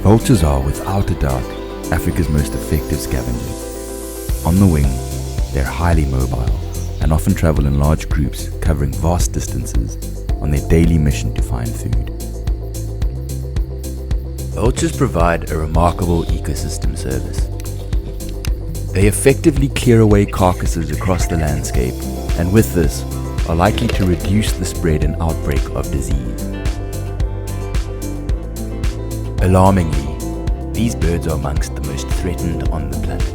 Vultures are, without a doubt, Africa's most effective scavengers. On the wing, they're highly mobile and often travel in large groups covering vast distances on their daily mission to find food. Vultures provide a remarkable ecosystem service. They effectively clear away carcasses across the landscape, and with this, are likely to reduce the spread and outbreak of disease. Alarmingly, these birds are amongst the most threatened on the planet.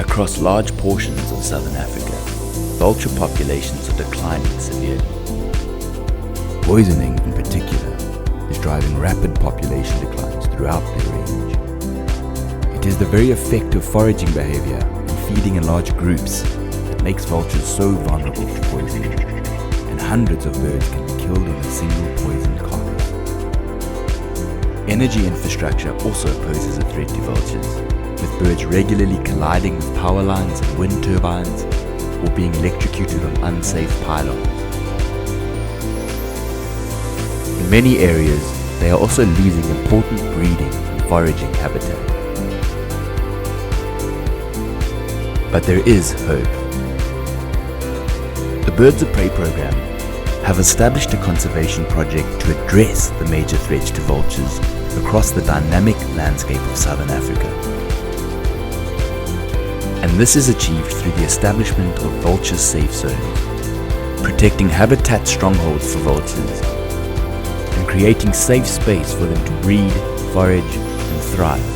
Across large portions of southern Africa, vulture populations are declining severely. Poisoning, in particular, is driving rapid population declines throughout their range. It is the very effective foraging behavior and feeding in large groups that makes vultures so vulnerable to poisoning, and hundreds of birds can be killed in a single poisoned carcass. Energy infrastructure also poses a threat to vultures, with birds regularly colliding with power lines and wind turbines, or being electrocuted on unsafe pylons. In many areas, they are also losing important breeding and foraging habitat. But there is hope. The Birds of Prey program have established a conservation project to address the major threats to vultures across the dynamic landscape of southern Africa. And this is achieved through the establishment of vulture safe zones, protecting habitat strongholds for vultures, and creating safe space for them to breed, forage, and thrive.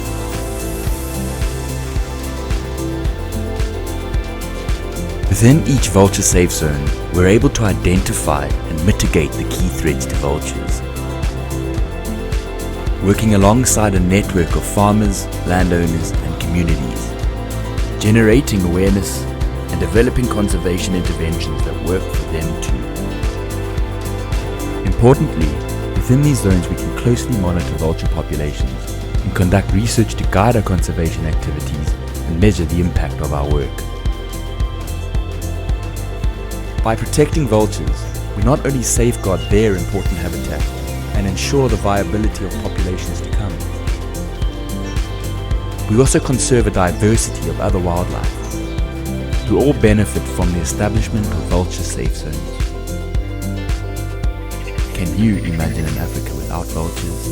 Within each vulture safe zone, we're able to identify and mitigate the key threats to vultures. Working alongside a network of farmers, landowners, and communities, generating awareness and developing conservation interventions that work for them too. Importantly, within these zones we can closely monitor vulture populations and conduct research to guide our conservation activities and measure the impact of our work. By protecting vultures, we not only safeguard their important habitat and ensure the viability of populations to come, we also conserve a diversity of other wildlife, who all benefit from the establishment of vulture safe zones. Can you imagine an Africa without vultures?